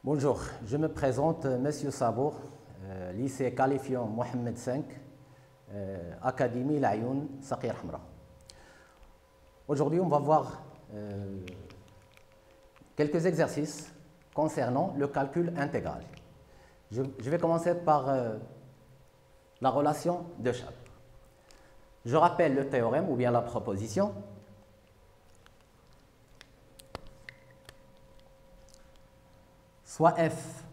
Bonjour, je me présente, Monsieur Sabour, lycée qualifiant Mohamed V, Académie Layoun, Sakhir Hamra. Aujourd'hui, on va voir quelques exercices concernant le calcul intégral. Je vais commencer par la relation de Chappe. Je rappelle le théorème ou bien la proposition. Soit f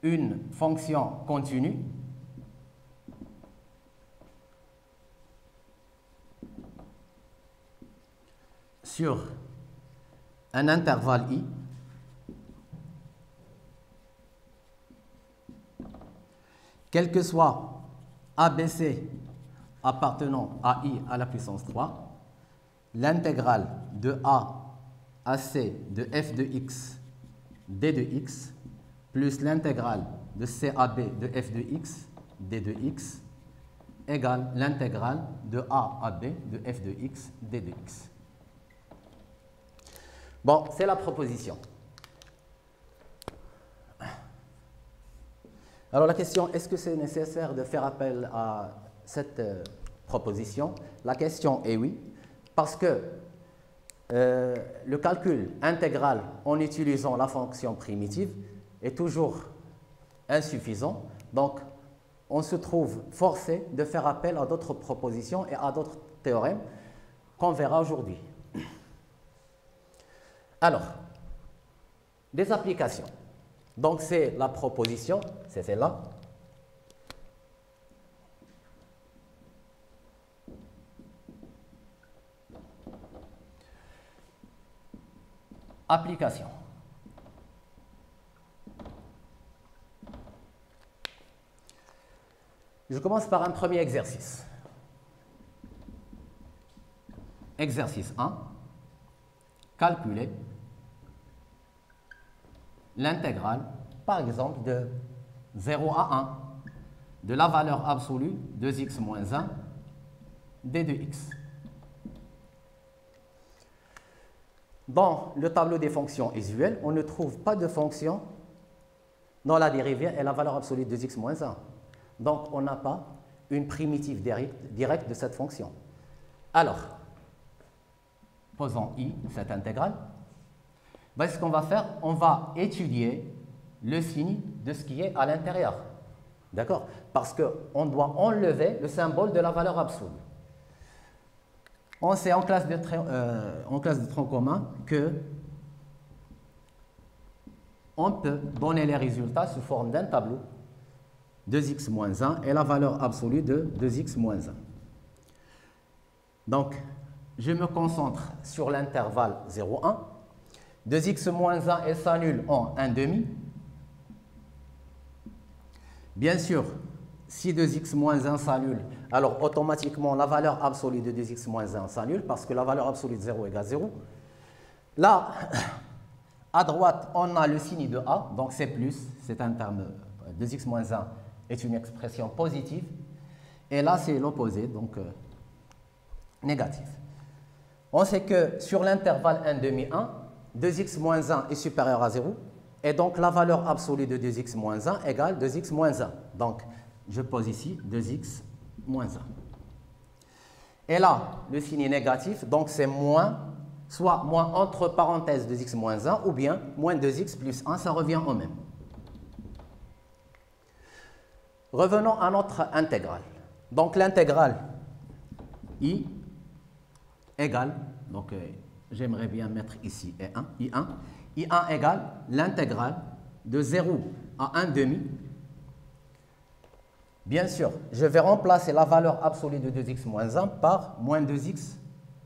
une fonction continue sur un intervalle i quel que soit ABC appartenant à i à la puissance 3, l'intégrale de a à c de f de x d de x plus l'intégrale de c à b de f de x d de x égale l'intégrale de a à b de f de x d de x. Bon, c'est la proposition. Alors la question, est-ce que c'est nécessaire de faire appel à cette proposition? La question est oui, parce que le calcul intégral en utilisant la fonction primitive est toujours insuffisant. Donc, on se trouve forcé de faire appel à d'autres propositions et à d'autres théorèmes qu'on verra aujourd'hui. Alors, des applications. Donc, c'est la proposition, c'est celle-là. Application. Je commence par un premier exercice. Exercice 1. Calculer l'intégrale, par exemple, de 0 à 1 de la valeur absolue de x moins 1 d de x. Dans le tableau des fonctions usuelles, on ne trouve pas de fonction dont la dérivée est la valeur absolue de x moins 1. Donc, on n'a pas une primitive directe de cette fonction. Alors, posons i, cette intégrale. Voici ce qu'on va faire. On va étudier le signe de ce qui est à l'intérieur. D'accord? Parce qu'on doit enlever le symbole de la valeur absolue. On sait en classe de tronc commun que on peut donner les résultats sous forme d'un tableau 2x moins 1 et la valeur absolue de 2x moins 1. Donc, je me concentre sur l'intervalle 0,1. 2x moins 1, elle s'annule en 1,5. Bien sûr, si 2x moins 1 s'annule, alors automatiquement la valeur absolue de 2x moins 1 s'annule parce que la valeur absolue de 0 égale 0. Là, à droite, on a le signe de a, donc c'est plus, c'est un terme, 2x moins 1 est une expression positive. Et là, c'est l'opposé, donc négatif. On sait que sur l'intervalle 1,5, 1, 2x moins 1 est supérieur à 0. Et donc, la valeur absolue de 2x moins 1 égale 2x moins 1. Donc, je pose ici 2x moins 1. Et là, le signe est négatif, donc c'est moins, soit moins entre parenthèses 2x moins 1, ou bien moins 2x plus 1, ça revient au même. Revenons à notre intégrale. Donc, l'intégrale i égale, donc j'aimerais bien mettre ici I1. I1 égale l'intégrale de 0 à 1,5. Bien sûr, je vais remplacer la valeur absolue de 2x moins 1 par moins 2x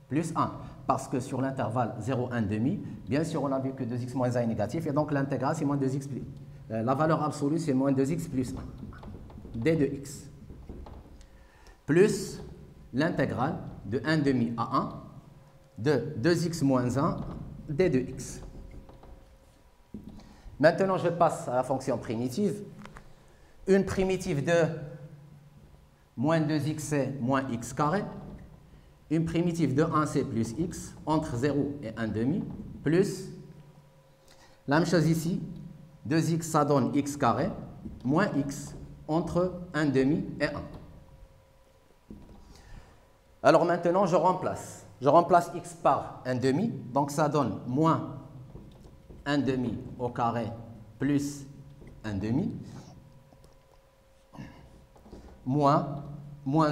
plus 1. Parce que sur l'intervalle 0, 1,5, bien sûr, on a vu que 2x moins 1 est négatif. Et donc, l'intégrale, c'est moins 2x plus... la valeur absolue, c'est moins 2x plus 1. d de x. Plus l'intégrale de 1,5 à 1 de 2x moins 1 d de x. Maintenant, je passe à la fonction primitive. Une primitive de moins 2x moins x carré. Une primitive de 1c plus x entre 0 et 1,5 plus La même chose ici, 2x ça donne x carré, moins x, entre 1 demi et 1. Alors maintenant, je remplace. Je remplace x par 1 demi, donc ça donne moins 1 demi au carré plus 1 demi, moins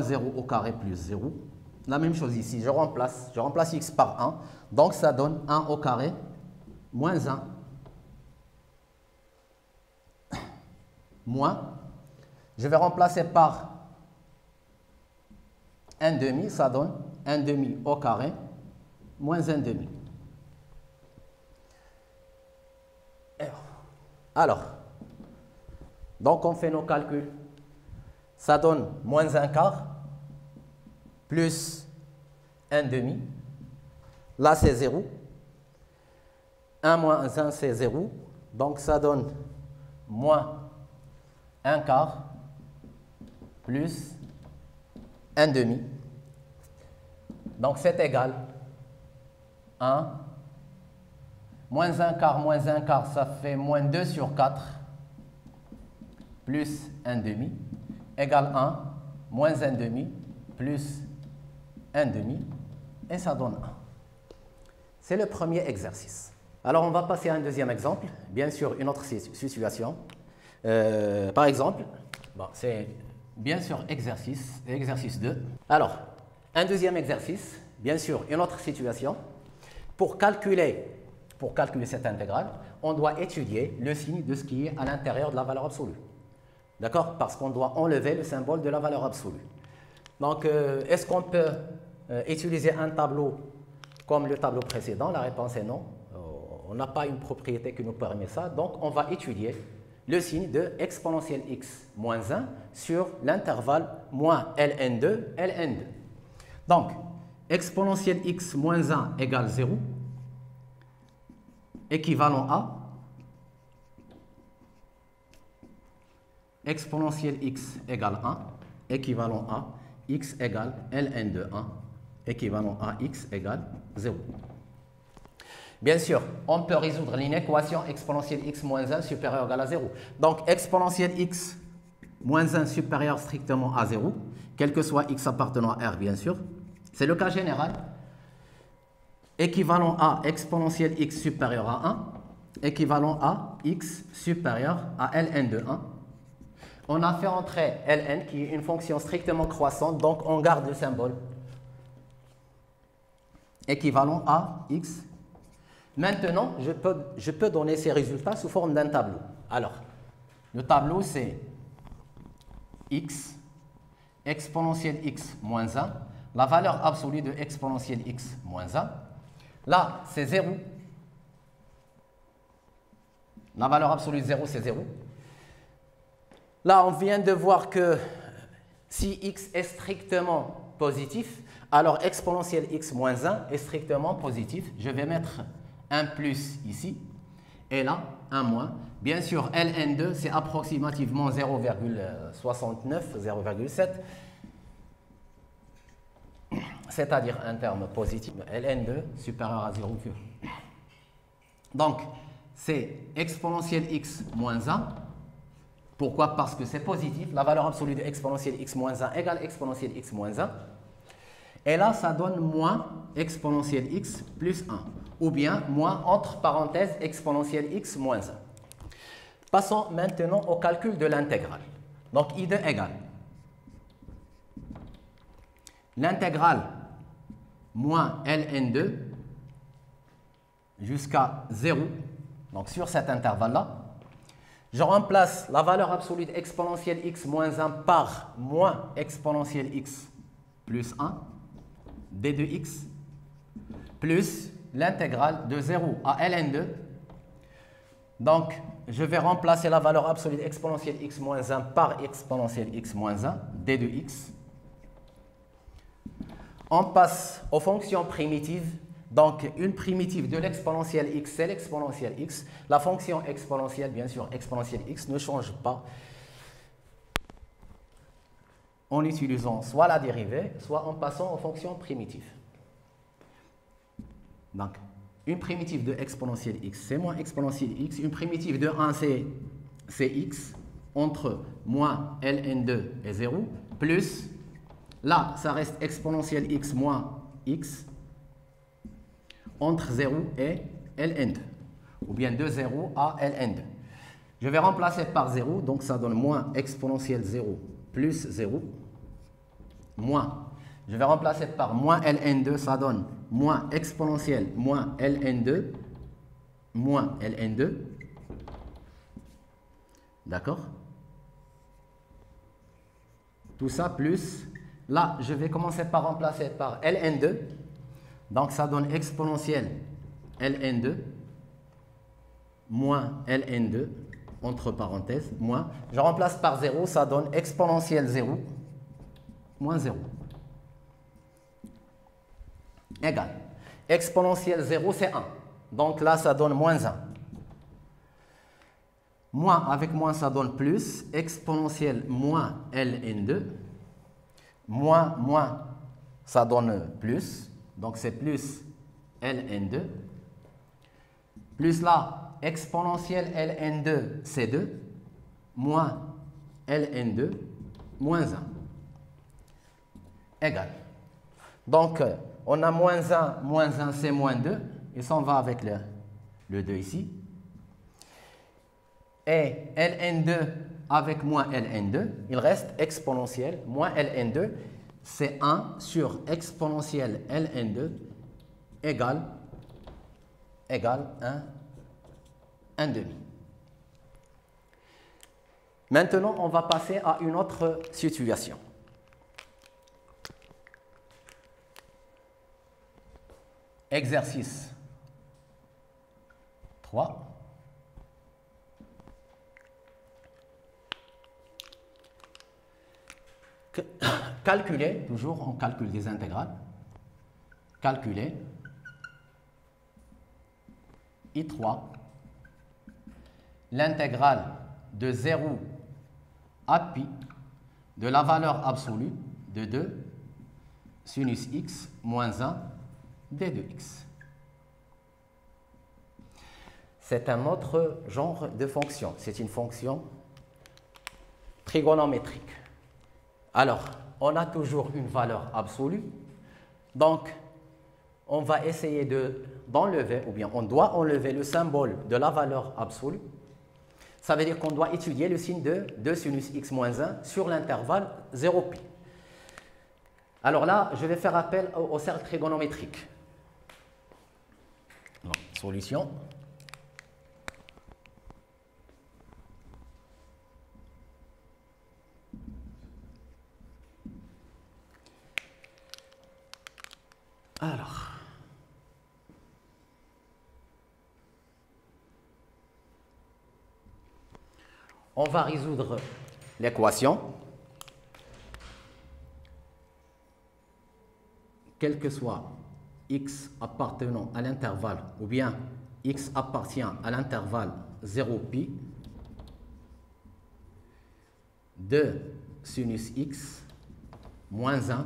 0 au carré plus 0. La même chose ici, je remplace x par 1, donc ça donne 1 au carré moins 1, moins, je vais remplacer par 1 demi, ça donne 1 demi au carré moins 1 demi. Alors, donc on fait nos calculs. Ça donne moins 1 quart plus 1 demi. Là, c'est 0. 1 moins 1, c'est 0. Donc, ça donne moins 1 quart plus 1 demi. Donc, c'est égal à 1. Moins 1 quart, ça fait moins 2 sur 4 plus 1 demi égale 1, moins 1 demi plus 1 demi, et ça donne 1. C'est le premier exercice. Alors, on va passer à un deuxième exemple, bien sûr, une autre situation. Par exemple, bon, c'est bien sûr exercice 2. Alors, un deuxième exercice, bien sûr, une autre situation. Pour calculer cette intégrale, on doit étudier le signe de ce qui est à l'intérieur de la valeur absolue. D'accord? Parce qu'on doit enlever le symbole de la valeur absolue. Donc, est-ce qu'on peut utiliser un tableau comme le tableau précédent? La réponse est non. On n'a pas une propriété qui nous permet ça. Donc, on va étudier le signe de exponentielle x moins 1 sur l'intervalle moins ln2, ln2. Donc, exponentielle x moins 1 égale 0, équivalent à exponentielle x égale 1, équivalent à x égale ln de 1, équivalent à x égale 0. Bien sûr, on peut résoudre l'inéquation exponentielle x moins 1 supérieure ou égale à 0. Donc, exponentielle x moins 1 supérieur strictement à 0, quel que soit x appartenant à R, bien sûr. C'est le cas général. Équivalent à exponentielle x supérieur à 1, équivalent à x supérieur à ln de 1. On a fait entrer ln qui est une fonction strictement croissante, donc on garde le symbole. Équivalent à x. Maintenant, je peux donner ces résultats sous forme d'un tableau. Alors, le tableau c'est x, exponentielle x moins 1, la valeur absolue de exponentielle x moins 1. Là, c'est 0. La valeur absolue de 0, c'est 0. Là, on vient de voir que si x est strictement positif, alors exponentielle x moins 1 est strictement positif. Je vais mettre un plus ici, et là, un moins. Bien sûr, ln2, c'est approximativement 0,69, 0,7. C'est-à-dire un terme positif, ln2 supérieur à 0. Donc, c'est exponentielle x moins 1. Pourquoi? Parce que c'est positif. La valeur absolue de exponentielle x moins 1 égale exponentielle x moins 1. Et là, ça donne moins exponentielle x plus 1. Ou bien moins entre parenthèses exponentielle x moins 1. Passons maintenant au calcul de l'intégrale. Donc, I2 égale l'intégrale moins ln2 jusqu'à 0, donc sur cet intervalle-là. Je remplace la valeur absolue de exponentielle x moins 1 par moins exponentielle x plus 1, d de x, plus l'intégrale de 0 à ln2. Donc, je vais remplacer la valeur absolue de exponentielle x moins 1 par exponentielle x moins 1, d de x. On passe aux fonctions primitives. Donc, une primitive de l'exponentielle x, c'est l'exponentielle x. La fonction exponentielle, bien sûr, exponentielle x ne change pas en utilisant soit la dérivée, soit en passant aux fonctions primitives. Donc, une primitive de exponentielle x, c'est moins exponentielle x. Une primitive de 1, c'est x, entre moins ln2 et 0, plus, là, ça reste exponentielle x moins x, entre 0 et ln2, ou bien de 0 à ln2. Je vais remplacer par 0, donc ça donne moins exponentielle 0 plus 0, moins. Je vais remplacer par moins ln2, ça donne moins exponentielle moins ln2, moins ln2. D'accord? Tout ça plus, là, je vais commencer par remplacer par ln2. Donc, ça donne exponentielle ln2 moins ln2, entre parenthèses, moins. Je remplace par 0, ça donne exponentielle 0 moins 0. Égal. Exponentielle 0, c'est 1. Donc là, ça donne moins 1. Moins avec moins, ça donne plus. Exponentielle moins ln2. Moins, ça donne plus. Donc c'est plus ln2. Plus là, exponentielle ln2, c'est 2. Moins ln2, moins 1. Égal. Donc, on a moins 1, c'est moins 2. Il s'en va avec le 2 ici. Et ln2 avec moins ln2, il reste exponentielle. Moins ln2, c'est 1 sur exponentielle ln2 égale 1 demi. Maintenant, on va passer à une autre situation. Exercice 3. Calculer, toujours on calcule des intégrales. Calculer I3, l'intégrale de 0 à pi de la valeur absolue de 2 sinus x moins 1 d de x. C'est un autre genre de fonction. C'est une fonction trigonométrique. Alors, on a toujours une valeur absolue. Donc, on va essayer d'enlever, ou bien on doit enlever le symbole de la valeur absolue. Ça veut dire qu'on doit étudier le signe de 2 sinus x moins 1 sur l'intervalle 0pi. Alors là, je vais faire appel au cercle trigonométrique. Donc, solution. Alors, on va résoudre l'équation. Quel que soit x appartenant à l'intervalle, ou bien x appartient à l'intervalle 0pi, de sinus x moins 1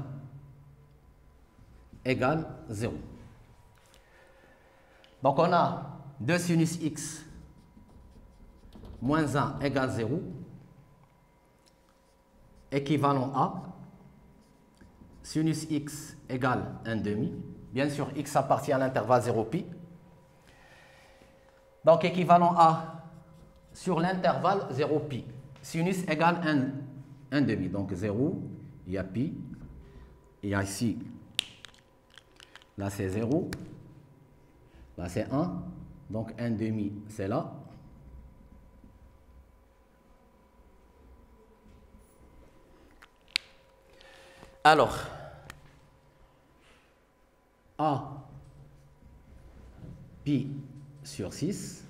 égale 0. Donc on a 2 sinus x moins 1 égale 0, équivalent à sinus x égale 1 demi. Bien sûr, x appartient à l'intervalle 0pi. Donc équivalent à, sur l'intervalle 0pi, sinus égale 1 demi. Donc 0, il y a pi, il y a ici, là c'est 0, là c'est 1, donc 1 demi c'est là. Alors, A, pi sur 6,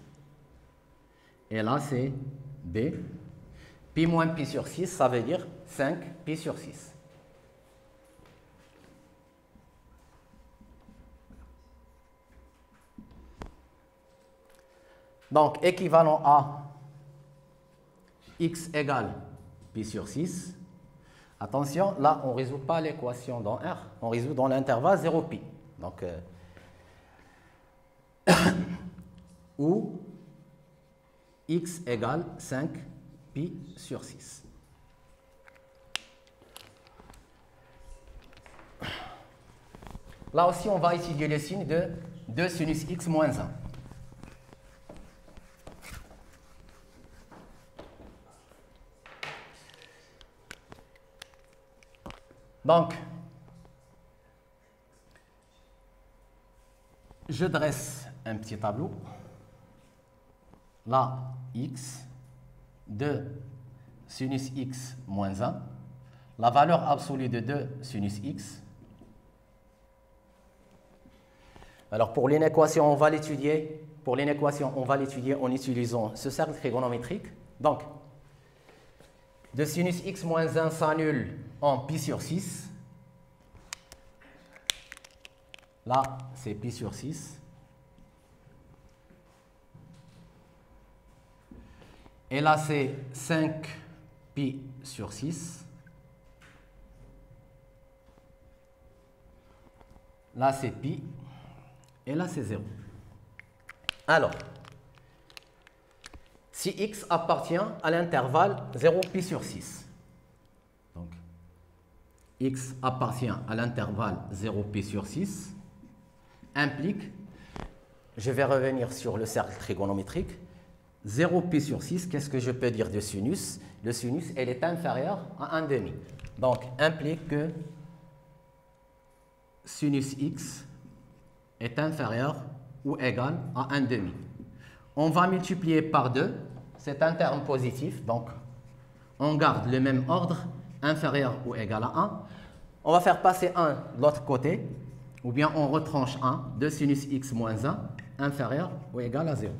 et là c'est B, pi moins pi sur 6, ça veut dire 5 pi sur 6. Donc, équivalent à x égale pi sur 6. Attention, là, on ne résout pas l'équation dans R, on résout dans l'intervalle 0pi. Donc, où x égale 5 pi sur 6. Là aussi, on va étudier le signe de 2 sinus x moins 1. Donc, je dresse un petit tableau. Là, x, 2 sinus x moins 1, la valeur absolue de 2 sinus x. Alors, pour l'inéquation, on va l'étudier. Pour l'inéquation, on va l'étudier en utilisant ce cercle trigonométrique. Donc, 2 sinus x moins 1 s'annule en pi sur 6. Là, c'est pi sur 6. Et là, c'est 5 pi sur 6. Là, c'est pi. Et là, c'est 0. Alors, si x appartient à l'intervalle 0 pi sur 6, donc x appartient à l'intervalle 0 pi sur 6, implique, je vais revenir sur le cercle trigonométrique, 0 pi sur 6, qu'est-ce que je peux dire de sinus? Le sinus, elle est inférieure à 1,5. Donc, implique que sinus x est inférieur ou égal à 1,5. On va multiplier par 2, c'est un terme positif, donc on garde le même ordre, inférieur ou égal à 1. On va faire passer 1 de l'autre côté, ou bien on retranche 1, 2 sinus x moins 1, inférieur ou égal à 0.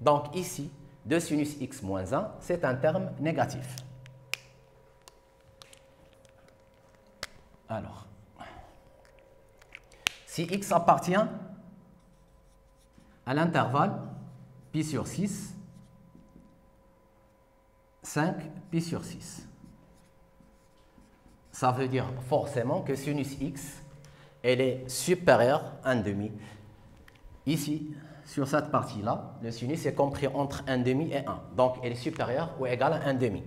Donc ici, 2 sinus x moins 1, c'est un terme négatif. Alors, si x appartient à l'intervalle pi sur 6, 5 pi sur 6. Ça veut dire forcément que sinus x, elle est supérieure à 1,5. Ici, sur cette partie-là, le sinus est compris entre 1,5 et 1. Donc, elle est supérieure ou égale à 1,5.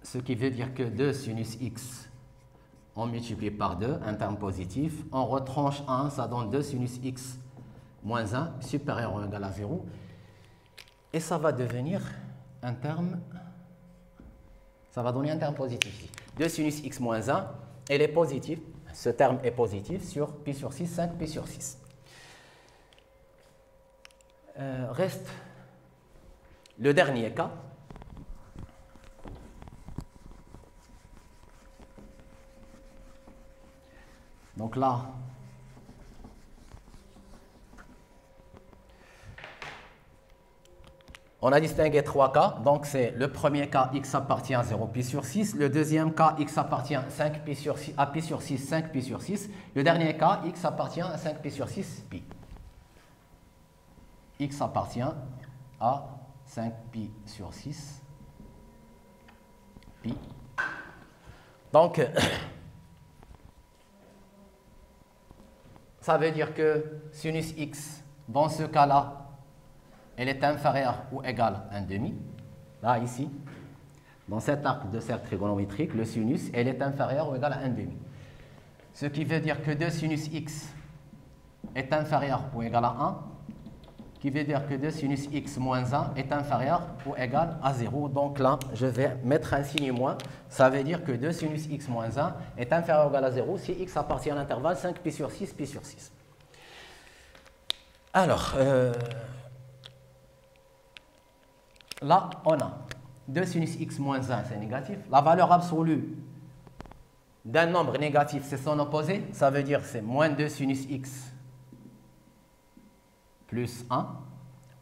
Ce qui veut dire que 2 sinus x, on multiplie par 2, un terme positif. On retranche 1, ça donne 2 sinus x moins 1, supérieur ou égal à 0. Et ça va devenir un terme, ça va donner un terme positif. 2 sinus x moins 1, elle est positive. Ce terme est positif sur pi sur 6, 5 pi sur 6. Reste le dernier cas. Donc là, on a distingué 3 cas. Donc c'est le premier cas, x appartient à 0 pi sur 6. Le deuxième cas, x appartient à 5 pi sur 6, à pi sur 6, 5 pi sur 6. Le dernier cas, x appartient à 5 pi sur 6, pi. X appartient à 5 pi sur 6, pi. Donc, ça veut dire que sinus x, dans ce cas-là, elle est inférieure ou égale à 1,5. Là, ici, dans cet arc de cercle trigonométrique, le sinus, elle est inférieure ou égale à 1,5. Ce qui veut dire que 2 sinus x est inférieur ou égal à 1, qui veut dire que 2 sinus x moins 1 est inférieur ou égal à 0. Donc là, je vais mettre un signe moins. Ça veut dire que 2 sinus x moins 1 est inférieur ou égal à 0 si x appartient à l'intervalle 5 pi sur 6, pi sur 6. Alors, là, on a 2 sinus x moins 1, c'est négatif. La valeur absolue d'un nombre négatif, c'est son opposé. Ça veut dire que c'est moins 2 sinus x plus 1,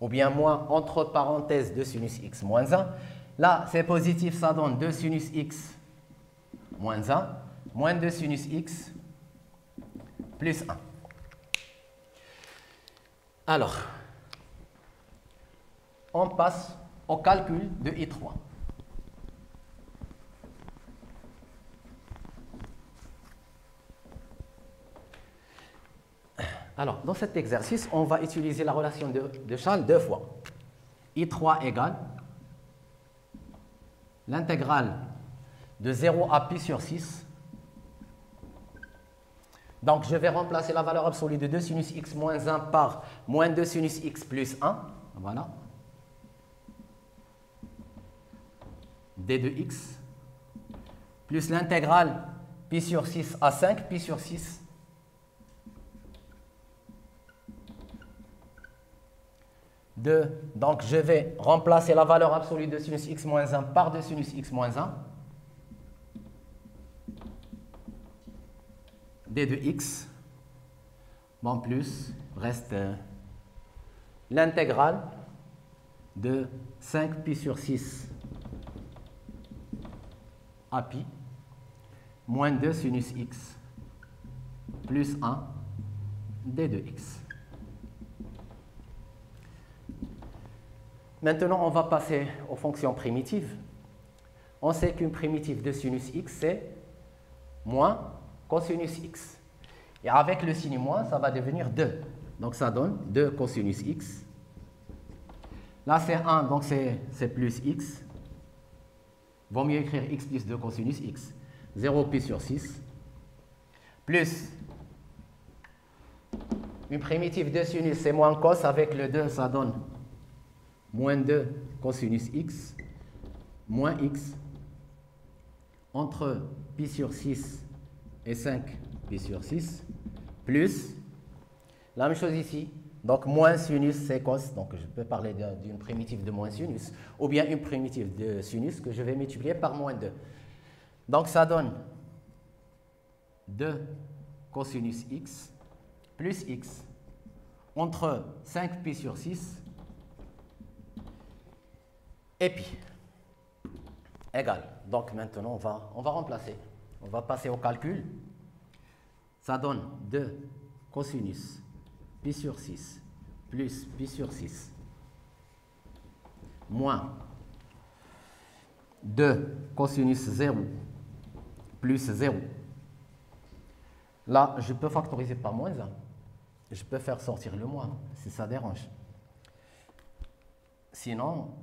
ou bien moins entre parenthèses 2 sinus x moins 1. Là, c'est positif, ça donne 2 sinus x moins 1, moins 2 sinus x plus 1. Alors, on passe au calcul de I3. Alors, dans cet exercice, on va utiliser la relation de Charles deux fois. I3 égale l'intégrale de 0 à pi sur 6. Donc, je vais remplacer la valeur absolue de 2 sinus x moins 1 par moins 2 sinus x plus 1. Voilà. d de x plus l'intégrale pi sur 6 à 5 pi sur 6 de, donc je vais remplacer la valeur absolue de sinus x moins 1 par 2 sinus x moins 1 d de x, bon, plus reste l'intégrale de 5 pi sur 6 à pi moins 2 sinus x plus 1 d de x. Maintenant, on va passer aux fonctions primitives. On sait qu'une primitive de sinus x, c'est moins cosinus x. Et avec le signe moins, ça va devenir 2. Donc, ça donne 2 cosinus x. Là, c'est 1, donc c'est plus x. Vaut mieux écrire x plus 2 cosinus x. 0 pi sur 6. Plus une primitive de sinus, c'est moins cos. Avec le 2, ça donne moins 2 cosinus x moins x entre pi sur 6 et 5 pi sur 6 plus la même chose ici. Donc, moins sinus, c'est cos. Donc, je peux parler d'une primitive de moins sinus ou bien une primitive de sinus que je vais multiplier par moins 2. Donc, ça donne 2 cosinus x plus x entre 5 pi sur 6 et pi égale. Donc, maintenant, on va remplacer. On va passer au calcul. Ça donne 2 cosinus pi sur 6 plus pi sur 6 moins 2 cosinus 0 plus 0. Là, je peux factoriser par moins 1. Je peux faire sortir le moins, si ça dérange. Sinon,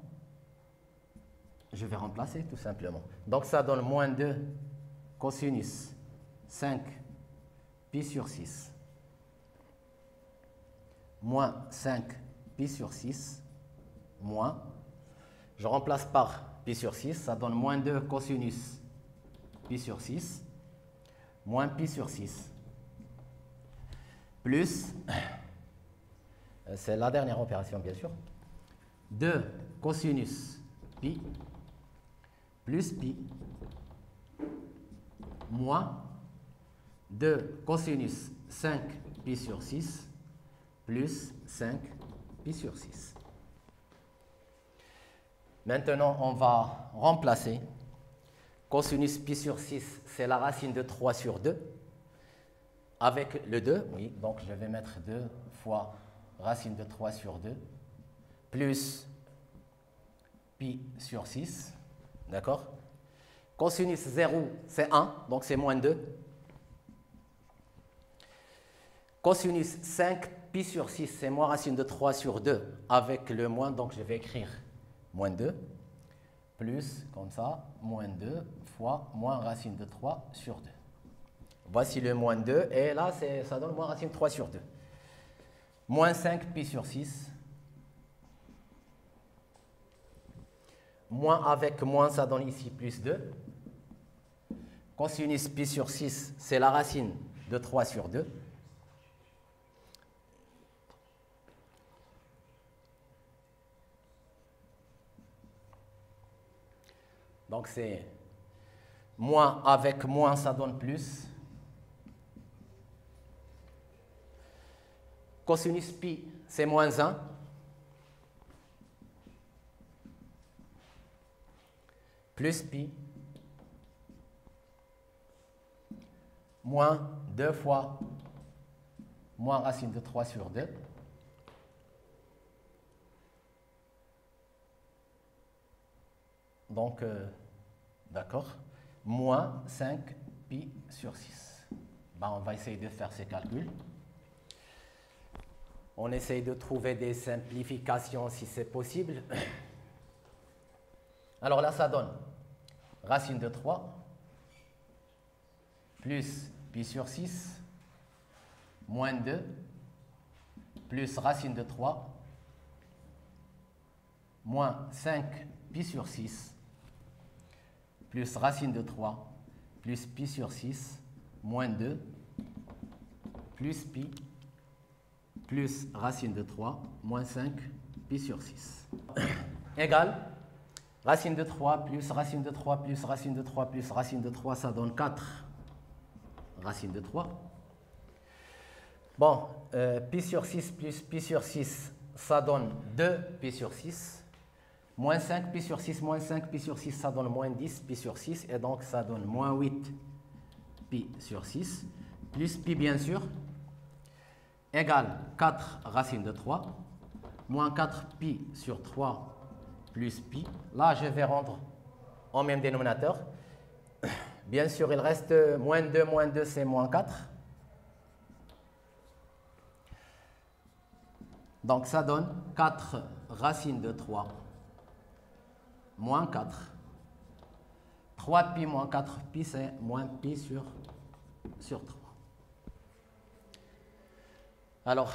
je vais remplacer tout simplement. Donc, ça donne moins 2 cosinus 5 pi sur 6 moins 5 pi sur 6 moins, je remplace par pi sur 6, ça donne moins 2 cosinus pi sur 6 moins pi sur 6 plus, c'est la dernière opération bien sûr, 2 cosinus pi plus pi moins 2 cosinus 5 pi sur 6 plus 5 pi sur 6. Maintenant, on va remplacer. Cosinus pi sur 6, c'est la racine de 3 sur 2. Avec le 2, oui, donc je vais mettre 2 fois racine de 3 sur 2, plus pi sur 6, d'accord? Cosinus 0, c'est 1, donc c'est moins 2. Cosinus 5 pi sur 6, c'est moins racine de 3 sur 2 avec le moins, donc je vais écrire moins 2, plus, comme ça, moins 2 fois moins racine de 3 sur 2. Voici le moins 2, et là, ça donne moins racine de 3 sur 2. Moins 5 pi sur 6. Moins avec moins, ça donne ici plus 2. Cosinus pi sur 6, c'est la racine de 3 sur 2. Donc, c'est moins avec moins, ça donne plus. Cosinus pi, c'est moins 1. Plus pi. Moins 2 fois moins racine de 3 sur 2. Donc, d'accord, moins 5 pi sur 6. Ben, on va essayer de faire ces calculs. On essaye de trouver des simplifications si c'est possible. Alors là, ça donne racine de 3 plus pi sur 6 moins 2 plus racine de 3 moins 5 pi sur 6 plus racine de 3 plus pi sur 6 moins 2 plus pi plus racine de 3 moins 5 pi sur 6 égale racine de 3 plus racine de 3 plus racine de 3 plus racine de 3, ça donne 4 racine de 3. Bon, pi sur 6 plus pi sur 6, ça donne 2 pi sur 6. Moins 5 pi sur 6 moins 5 pi sur 6, ça donne moins 10 pi sur 6. Et donc, ça donne moins 8 pi sur 6. Plus pi, bien sûr, égale 4 racine de 3. Moins 4 pi sur 3 plus pi. Là, je vais rendre en même dénominateur. Bien sûr, il reste moins 2, c'est moins 4. Donc, ça donne 4 racine de 3 moins 4. 3 pi moins 4 pi, c'est moins pi sur 3. Alors,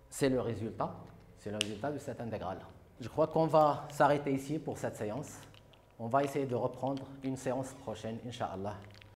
c'est le résultat. C'est le résultat de cette intégrale. Je crois qu'on va s'arrêter ici pour cette séance. On va essayer de reprendre une séance prochaine, Inch'Allah.